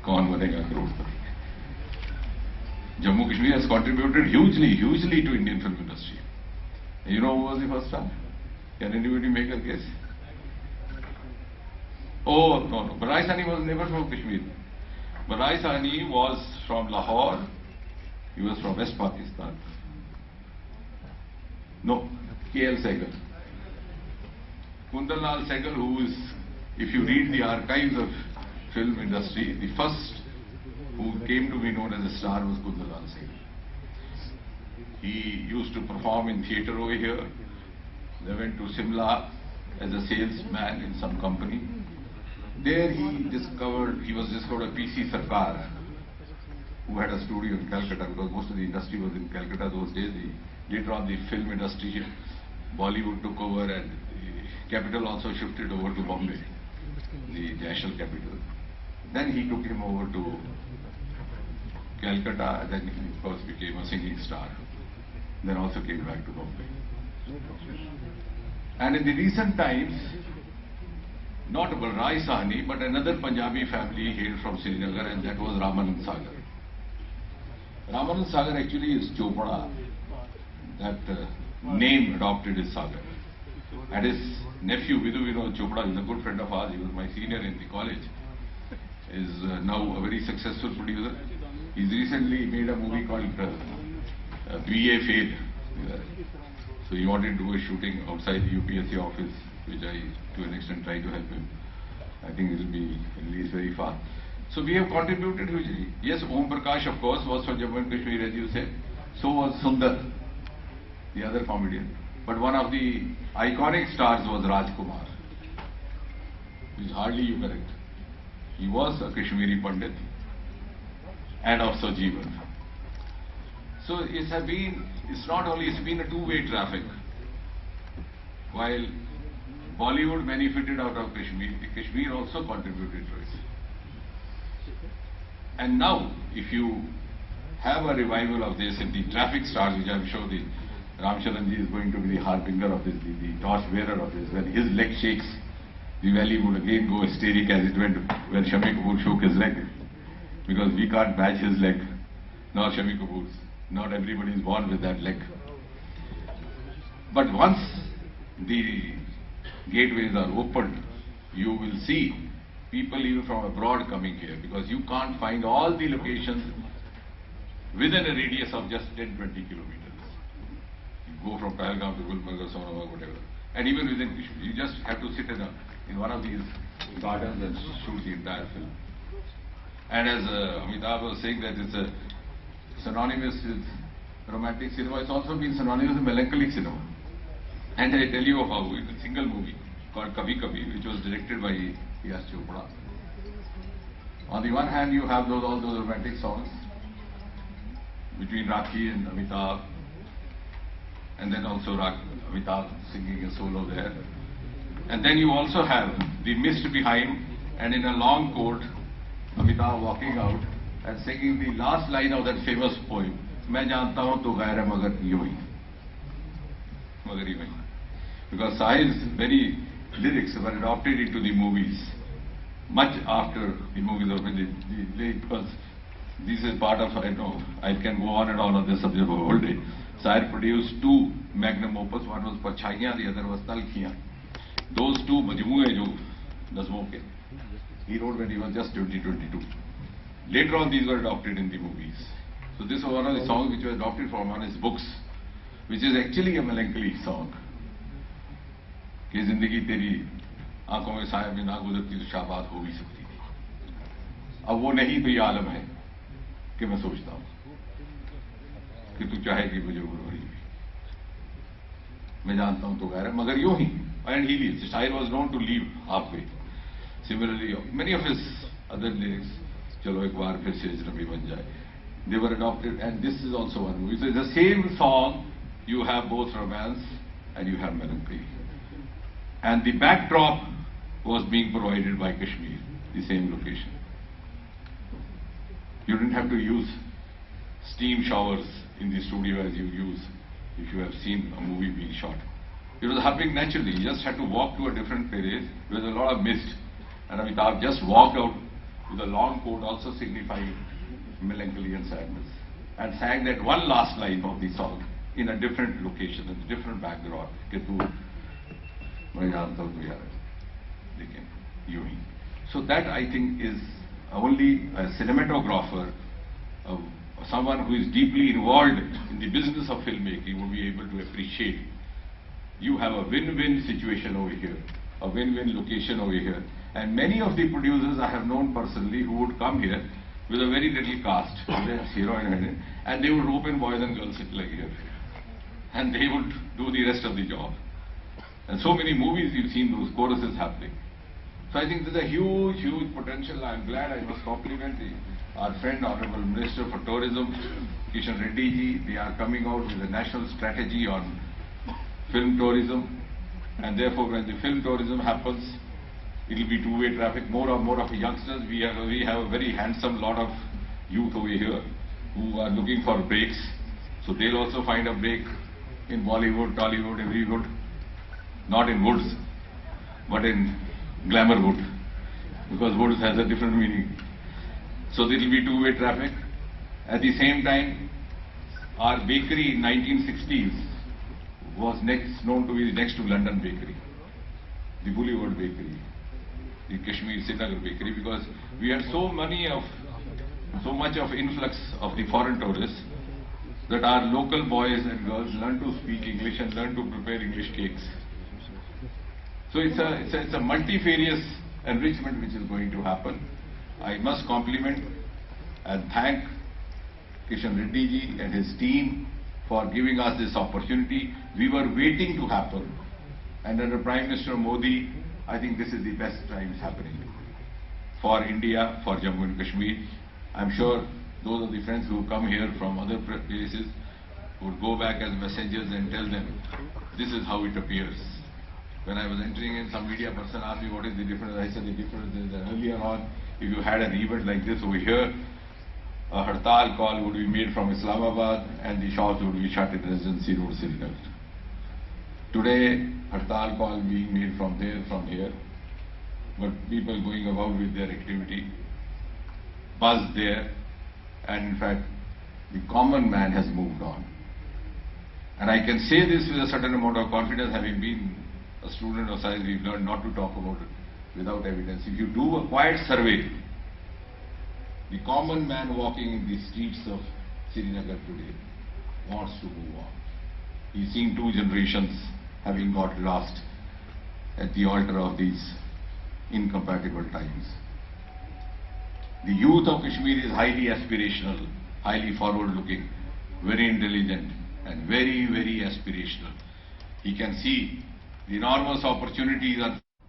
कौन बनेगा करोड़पति. Jammu Kashmir has contributed hugely to Indian film industry. You know who was the first star? Can anybody make a guess? Oh, no. Barai Sahni was never from Kashmir. Barai Sahni was from Lahore. He was from West Pakistan. No, K.L. Sehgal. Kundan Lal Sehgal, who is, if you read the archives of film industry, the first who came to be known as a star was Kundan Lal Sehgal. He used to perform in theatre over here. They went to Simla as a salesman in some company. There he was discovered a P.C. Sarkar, who had a studio in Calcutta, because most of the industry was in Calcutta those days. Later on the film industry, Bollywood took over, and the capital also shifted over to Bombay, the national capital. Then he took him over to Calcutta, and then he of course became a singing star. Then also came back to Bombay. And in the recent times, not Barai Sahni, but another Punjabi family hailed from Srinagar, and that was Ramanand Sagar. Ramanand Sagar actually is Chopra. That name adopted is Sagar. And his nephew, Vidhu Vinod Chopra, is a good friend of ours. He was my senior in the college. Is now a very successful producer. He's recently made a movie called BA Fail. So he wanted to do a shooting outside the UPSC office, which I, to an extent, tried to help him. I think it will be released very fast. So we have contributed hugely. Yes, Om Prakash, of course, was from Jammu and Kashmir, as you said. So was Sundar, the other comedian. But one of the iconic stars was Rajkumar, which hardly you correct. He was a Kashmiri Pandit and also Jeevan. So it's been a two-way traffic. While Bollywood benefited out of Kashmir, Kashmir also contributed to it. And now, if you have a revival of this in the traffic stars, which I'm sure the Ramcharanji is going to be the harbinger of this, the torchbearer of this, when his leg shakes, the valley would again go hysteric as it went when Shami Kapoor shook his leg. Because we can't match his leg, nor Shami Kapoor's. Not everybody is born with that leg. But once the gateways are opened, you will see people even from abroad coming here, because you can't find all the locations within a radius of just 10-20 kilometers. You go from Pahalgam to Gulmarg, Sonabag, whatever. And even within Kashmir, you just have to sit in one of these gardens and shoot the entire film. And as Amitabh was saying that it's synonymous with romantic cinema, it's also been synonymous with melancholic cinema. And I tell you of how, in a single movie called Kabhi Kabhi, which was directed by Yash Chopra. On the one hand, you have all those romantic songs between Rakhi and Amitabh, and then also Amitabh singing a solo there. And then you also have the mist behind, and in a long coat, Amitabh walking out and singing the last line of that famous poem, "Main janta hu tu ghair hai magar yu hi." Magar yu hi. Because Sahil's very lyrics were adopted into the movies much after the movies were finished. Because this is part of, I know, I can go on and on this subject for all day. Sahil produced two magnum opus, one was Parchaiyan, the other was Talkhiyan. Those two majmooe jo nazmon ke, he wrote when he was just 22. Later on, these were adopted in the movies. So this was one of the songs which was adopted from one of his books, which is actually a melancholy song. कि जिंदगी तेरी आंखों में साया में ना गुजरती तो शाबाद हो भी सकती थी. अब वो नहीं तो ये आलम है कि मैं सोचता हूँ कि तू चाहे कि मुझे गुरबरी भी. मैं जानता हूँ तो गैर है मगर यूं ही. And he leaves. Sahil was known to leave halfway. Similarly, many of his other lyrics, चलो एक बार फिर से अजनबी बन जाए, they were adopted, and this is also one movie. So it's the same song, you have both romance and you have melancholy. And the backdrop was being provided by Kashmir, the same location. You didn't have to use steam showers in the studio as you use if you have seen a movie being shot. It was happening naturally. You just had to walk to a different place. There was a lot of mist. And Amitabh just walked out with a long coat also signifying melancholy and sadness, and sang that one last line of the song in a different location, in a different background. कि तू मैं जानता हूँ तू यार लेकिन यूं ही. So that I think is only a cinematographer, someone who is deeply involved in the business of filmmaking would be able to appreciate. You have a win-win situation over here, a win-win location over here. And many of the producers I have known personally who would come here with a very little cast, hero and they would open boys and girls sit like here. And they would do the rest of the job. And so many movies you've seen those choruses happening. So I think there's a huge, huge potential. I'm glad I must compliment our friend, Honorable Minister for Tourism, Kishan Reddy ji. They are coming out with a national strategy on film tourism. And therefore, when the film tourism happens, it will be two-way traffic. More and more of youngsters. We have a very handsome lot of youth over here who are looking for breaks. So they'll also find a break in Bollywood, Tollywood, everywood. Not in woods, but in glamour wood, because woods has a different meaning. So there will be two-way traffic. At the same time, our bakery in 1960s was known to be next to London Bakery, the Bollywood Bakery, the Kashmir Bakery, because we had so much of influx of the foreign tourists that our local boys and girls learned to speak English and learned to prepare English cakes. So it's a multifarious enrichment which is going to happen. I must compliment and thank Kishan Reddy ji and his team for giving us this opportunity. We were waiting to happen. And under Prime Minister Modi, I think this is the best times happening for India, for Jammu and Kashmir. I'm sure those of the friends who come here from other places would go back as messengers and tell them, this is how it appears. When I was entering in, some media person asked me what is the difference. I said the difference is that earlier on, if you had an event like this over here, a hartal call would be made from Islamabad and the shops would be shut in Residency Road, Srinagar. Today, hartal call being made from there, from here, but people going about with their activity, buzz there, and in fact, the common man has moved on. And I can say this with a certain amount of confidence, having been a student of science. We've learned not to talk about it without evidence. If you do a quiet survey, the common man walking in the streets of Srinagar today wants to move on. He's seen two generations having got lost at the altar of these incompatible times. The youth of Kashmir is highly aspirational, highly forward-looking, very intelligent, and very, very aspirational. He can see the enormous opportunities are